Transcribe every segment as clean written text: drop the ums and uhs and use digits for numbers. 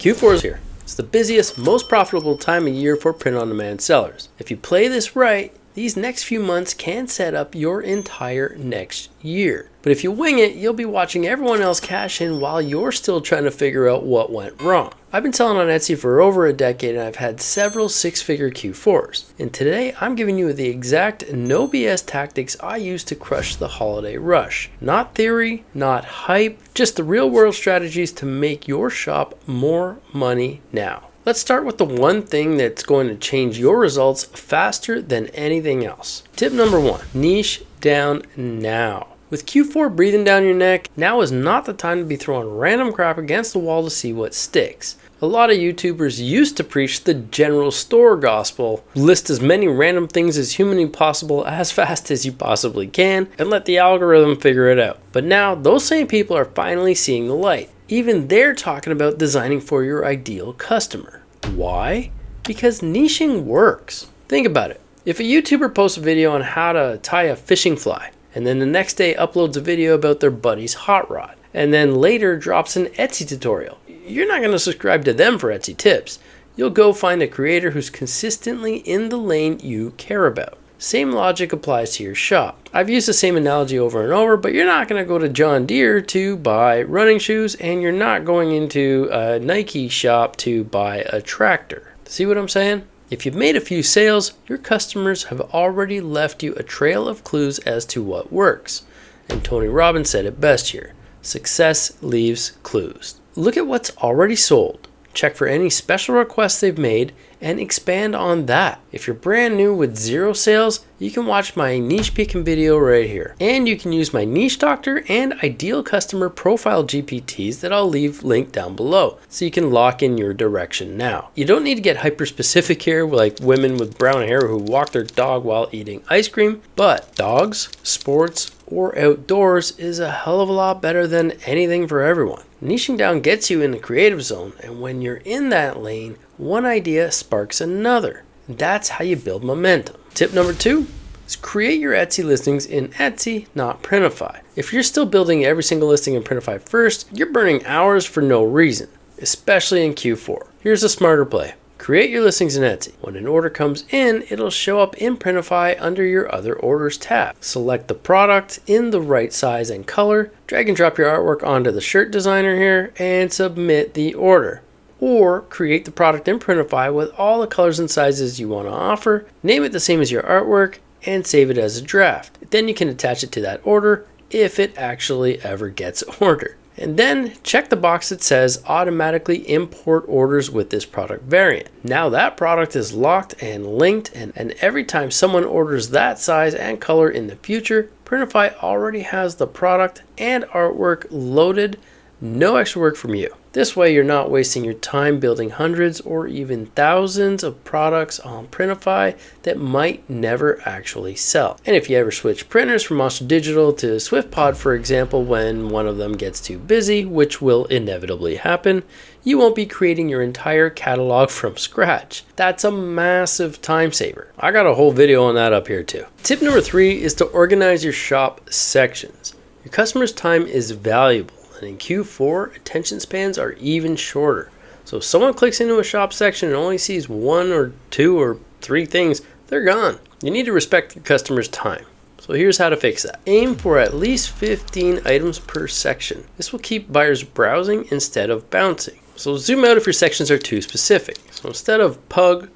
Q4 is here. It's the busiest, most profitable time of year for print-on-demand sellers. If you play this right, these next few months can set up your entire next year. But if you wing it, you'll be watching everyone else cash in while you're still trying to figure out what went wrong. I've been selling on Etsy for over a decade and I've had several six-figure Q4s. And today I'm giving you the exact no BS tactics I use to crush the holiday rush. Not theory, not hype, just the real world strategies to make your shop more money now. Let's start with the one thing that's going to change your results faster than anything else. Tip number 1, niche down now. With Q4 breathing down your neck, now is not the time to be throwing random crap against the wall to see what sticks. A lot of YouTubers used to preach the general store gospel, list as many random things as humanly possible as fast as you possibly can, and let the algorithm figure it out. But now, those same people are finally seeing the light. Even they're talking about designing for your ideal customer. Why? Because niching works. Think about it. If a YouTuber posts a video on how to tie a fishing fly, and then the next day uploads a video about their buddy's hot rod, and then later drops an Etsy tutorial, you're not going to subscribe to them for Etsy tips. You'll go find a creator who's consistently in the lane you care about. Same logic applies to your shop. I've used the same analogy over and over, but you're not going to go to John Deere to buy running shoes, and you're not going into a Nike shop to buy a tractor. See what I'm saying? If you've made a few sales, your customers have already left you a trail of clues as to what works. And Tony Robbins said it best here: success leaves clues. Look at what's already sold. Check for any special requests they've made and expand on that. If you're brand new with 0 sales, you can watch my niche picking video right here. And you can use my niche doctor and ideal customer profile GPTs that I'll leave linked down below so you can lock in your direction now. You don't need to get hyper specific here like women with brown hair who walk their dog while eating ice cream, but dogs, sports, or outdoors is a hell of a lot better than anything for everyone. Niching down gets you in the creative zone, and when you're in that lane, one idea sparks another. That's how you build momentum. Tip number 2 is create your Etsy listings in Etsy, not Printify. If you're still building every single listing in Printify first, you're burning hours for no reason, especially in Q4. Here's a smarter play. Create your listings in Etsy. When an order comes in, it'll show up in Printify under your Other Orders tab. Select the product in the right size and color, drag and drop your artwork onto the shirt designer here, and submit the order. Or create the product in Printify with all the colors and sizes you want to offer, name it the same as your artwork, and save it as a draft. Then you can attach it to that order if it actually ever gets ordered. And then check the box that says automatically import orders with this product variant. Now that product is locked and linked, and every time someone orders that size and color in the future, Printify already has the product and artwork loaded. No extra work from you. This way you're not wasting your time building hundreds or even thousands of products on Printify that might never actually sell. And if you ever switch printers from Monster Digital to SwiftPod, for example, when one of them gets too busy, which will inevitably happen, you won't be creating your entire catalog from scratch. That's a massive time saver. I got a whole video on that up here too. Tip number 3 is to organize your shop sections. Your customer's time is valuable. And in Q4, attention spans are even shorter. So if someone clicks into a shop section and only sees 1 or 2 or 3 things, they're gone. You need to respect your customer's time. So here's how to fix that. Aim for at least 15 items per section. This will keep buyers browsing instead of bouncing. So zoom out if your sections are too specific. So instead of pug,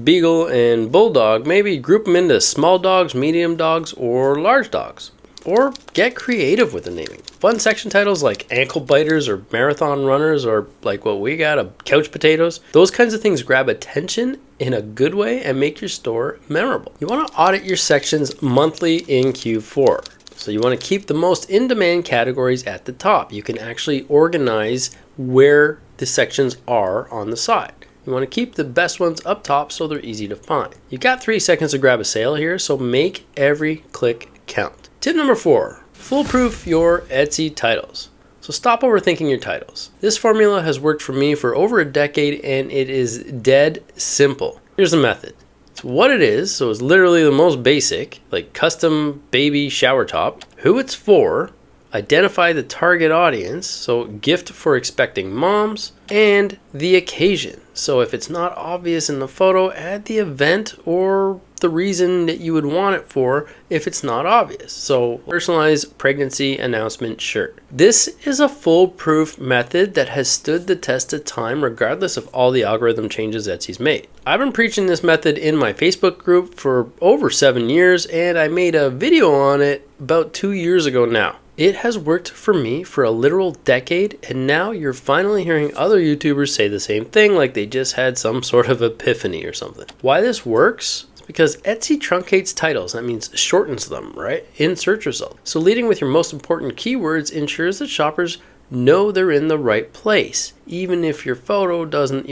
beagle, and bulldog, maybe group them into small dogs, medium dogs, or large dogs. Or get creative with the naming. Fun section titles like ankle biters or marathon runners, or like what we got, couch potatoes. Those kinds of things grab attention in a good way and make your store memorable. You want to audit your sections monthly in Q4. So you want to keep the most in-demand categories at the top. You can actually organize where the sections are on the side. You want to keep the best ones up top so they're easy to find. You got 3 seconds to grab a sale here, so make every click count. Tip number 4, foolproof your Etsy titles. So stop overthinking your titles. This formula has worked for me for over a decade and it is dead simple. Here's the method. It's what it is, so it's literally the most basic, like custom baby shower top, who it's for, identify the target audience, so gift for expecting moms, and the occasion. So if it's not obvious in the photo, add the event or the reason that you would want it for if it's not obvious. So personalized pregnancy announcement shirt. This is a foolproof method that has stood the test of time regardless of all the algorithm changes Etsy's made. I've been preaching this method in my Facebook group for over 7 years, and I made a video on it about 2 years ago now. It has worked for me for a literal decade, and now you're finally hearing other YouTubers say the same thing, like they just had some sort of epiphany or something. Why this works? It's because Etsy truncates titles. That means shortens them, right, in search results. So leading with your most important keywords ensures that shoppers know they're in the right place, even if your photo doesn't,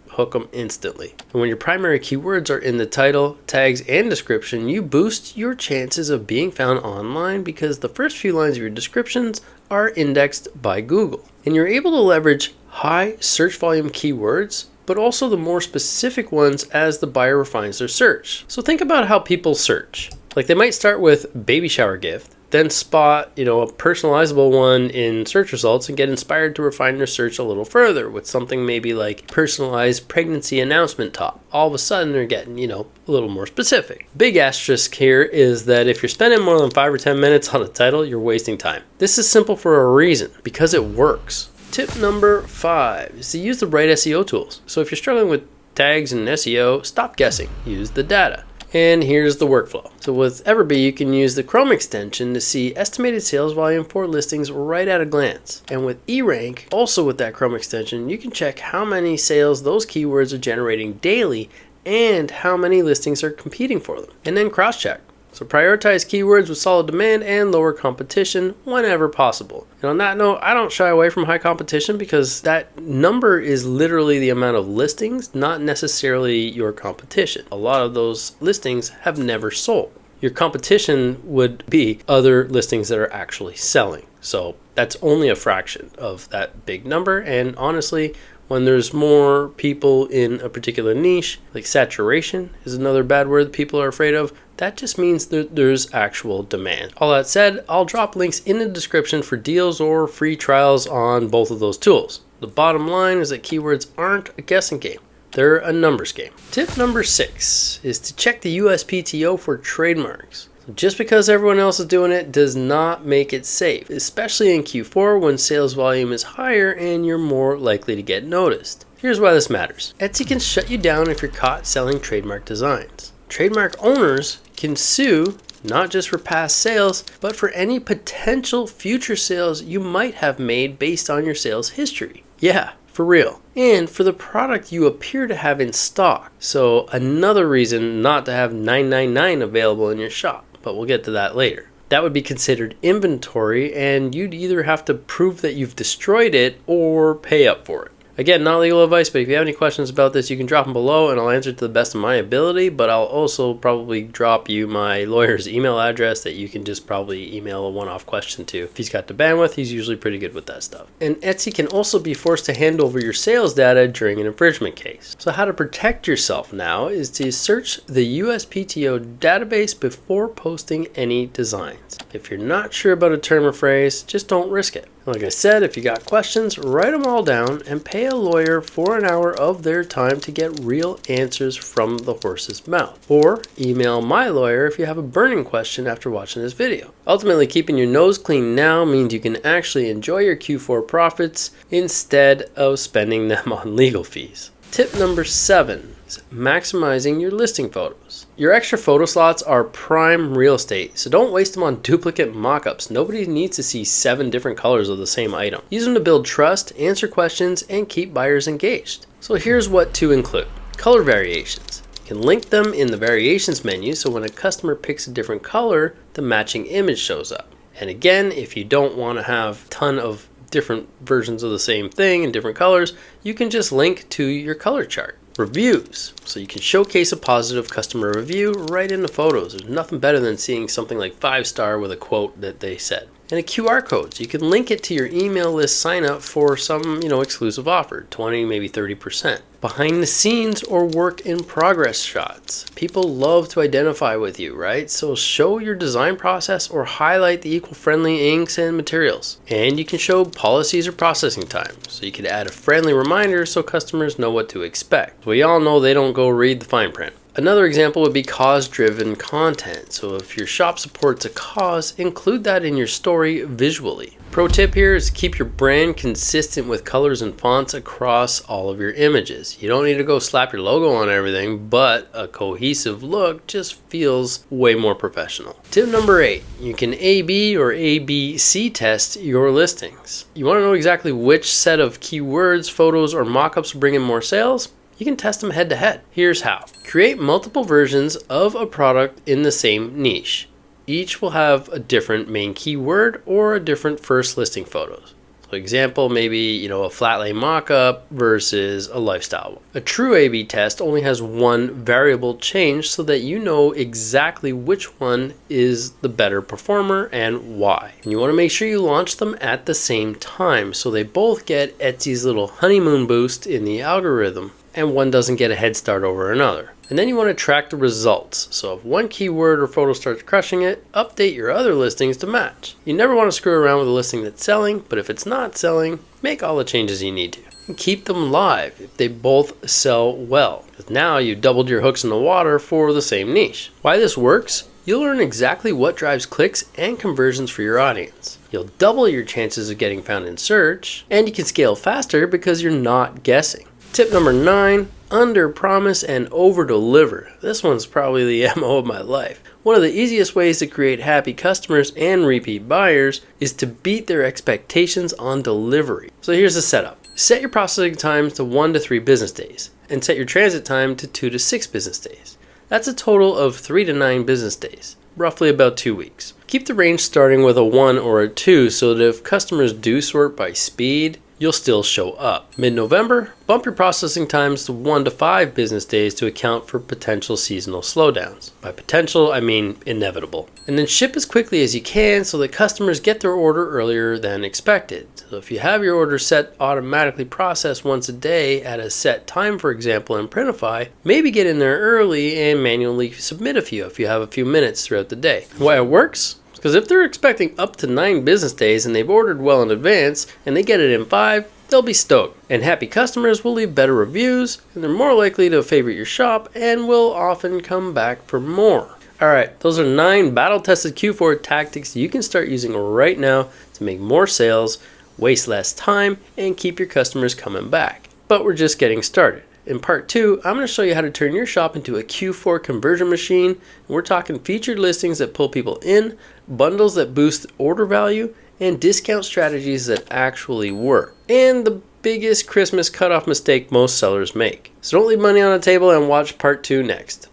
hook them instantly. And when your primary keywords are in the title, tags, and description, you boost your chances of being found online because the first few lines of your descriptions are indexed by Google. And you're able to leverage high search volume keywords, but also the more specific ones as the buyer refines their search. So think about how people search. Like they might start with baby shower gift, then spot, a personalizable one in search results and get inspired to refine their search a little further with something maybe like personalized pregnancy announcement top. All of a sudden they're getting, a little more specific. Big asterisk here is that if you're spending more than 5 or 10 minutes on a title, you're wasting time. This is simple for a reason, because it works. Tip number 5 is to use the right SEO tools. So if you're struggling with tags and SEO, stop guessing. Use the data. And here's the workflow. So with Everbee, you can use the Chrome extension to see estimated sales volume for listings right at a glance. And with eRank, also with that Chrome extension, you can check how many sales those keywords are generating daily and how many listings are competing for them. And then cross-check. So prioritize keywords with solid demand and lower competition whenever possible. And on that note, I don't shy away from high competition because that number is literally the amount of listings, not necessarily your competition. A lot of those listings have never sold. Your competition would be other listings that are actually selling. So that's only a fraction of that big number. And honestly, when there's more people in a particular niche, like saturation is another bad word that people are afraid of, that just means that there's actual demand. All that said, I'll drop links in the description for deals or free trials on both of those tools. The bottom line is that keywords aren't a guessing game. They're a numbers game. Tip number 6 is to check the USPTO for trademarks. Just because everyone else is doing it does not make it safe, especially in Q4 when sales volume is higher and you're more likely to get noticed. Here's why this matters. Etsy can shut you down if you're caught selling trademark designs. Trademark owners can sue not just for past sales, but for any potential future sales you might have made based on your sales history. Yeah, for real. And for the product you appear to have in stock. So another reason not to have 999 available in your shop. But we'll get to that later. That would be considered inventory, and you'd either have to prove that you've destroyed it or pay up for it. Again, not legal advice, but if you have any questions about this, you can drop them below and I'll answer to the best of my ability, but I'll also probably drop you my lawyer's email address that you can just probably email a one-off question to. If he's got the bandwidth, he's usually pretty good with that stuff. And Etsy can also be forced to hand over your sales data during an infringement case. So how to protect yourself now is to search the USPTO database before posting any designs. If you're not sure about a term or phrase, just don't risk it. Like I said, if you got questions, write them all down and pay a lawyer for an hour of their time to get real answers from the horse's mouth. Or email my lawyer if you have a burning question after watching this video. Ultimately, keeping your nose clean now means you can actually enjoy your Q4 profits instead of spending them on legal fees. Tip number 7 is maximizing your listing photos. Your extra photo slots are prime real estate, so don't waste them on duplicate mockups. Nobody needs to see 7 different colors of the same item. Use them to build trust, answer questions, and keep buyers engaged. So here's what to include. Color variations. You can link them in the variations menu so when a customer picks a different color, the matching image shows up. And again, if you don't want to have a ton of different versions of the same thing in different colors, you can just link to your color chart. Reviews. So you can showcase a positive customer review right in the photos. There's nothing better than seeing something like 5-star with a quote that they said. and a QR code. So you can link it to your email list sign up for some, exclusive offer, 20, maybe 30%. Behind the scenes or work in progress shots. People love to identify with you, right? So show your design process or highlight the eco-friendly inks and materials. And you can show policies or processing time. So you can add a friendly reminder so customers know what to expect. We all know they don't go read the fine print. Another example would be cause-driven content. So if your shop supports a cause, include that in your story visually. Pro tip here is keep your brand consistent with colors and fonts across all of your images. You don't need to go slap your logo on everything, but a cohesive look just feels way more professional. Tip number 8, you can A/B or ABC test your listings. You want to know exactly which set of keywords, photos, or mockups will bring in more sales? You can test them head to head. Here's how. Create multiple versions of a product in the same niche. Each will have a different main keyword or a different first listing photos. So example, maybe, a flat lay mockup versus a lifestyle one. A true A/B test only has one variable change so that you know exactly which one is the better performer and why. And you want to make sure you launch them at the same time so they both get Etsy's little honeymoon boost in the algorithm, and one doesn't get a head start over another. And then you want to track the results. So if one keyword or photo starts crushing it, update your other listings to match. You never want to screw around with a listing that's selling, but if it's not selling, make all the changes you need to. And keep them live if they both sell well. Because now you've doubled your hooks in the water for the same niche. Why this works? You'll learn exactly what drives clicks and conversions for your audience. You'll double your chances of getting found in search, and you can scale faster because you're not guessing. Tip number 9, under promise and over deliver. This one's probably the MO of my life. One of the easiest ways to create happy customers and repeat buyers is to beat their expectations on delivery. So here's the setup. Set your processing times to 1 to 3 business days and set your transit time to 2 to 6 business days. That's a total of 3 to 9 business days, roughly about 2 weeks. Keep the range starting with a 1 or a 2 so that if customers do sort by speed, you'll still show up. Mid-November, bump your processing times to 1 to 5 business days to account for potential seasonal slowdowns. By potential, I mean inevitable. And then ship as quickly as you can so that customers get their order earlier than expected. So if you have your order set automatically processed once a day at a set time, for example, in Printify, maybe get in there early and manually submit a few if you have a few minutes throughout the day. Why it works? Because if they're expecting up to 9 business days and they've ordered well in advance and they get it in 5, they'll be stoked. And happy customers will leave better reviews and they're more likely to favorite your shop and will often come back for more. Alright, those are 9 battle-tested Q4 tactics you can start using right now to make more sales, waste less time, and keep your customers coming back. But we're just getting started. In part 2, I'm going to show you how to turn your shop into a Q4 conversion machine. We're talking featured listings that pull people in, bundles that boost order value, and discount strategies that actually work. And the biggest Christmas cutoff mistake most sellers make. So don't leave money on the table and watch part 2 next.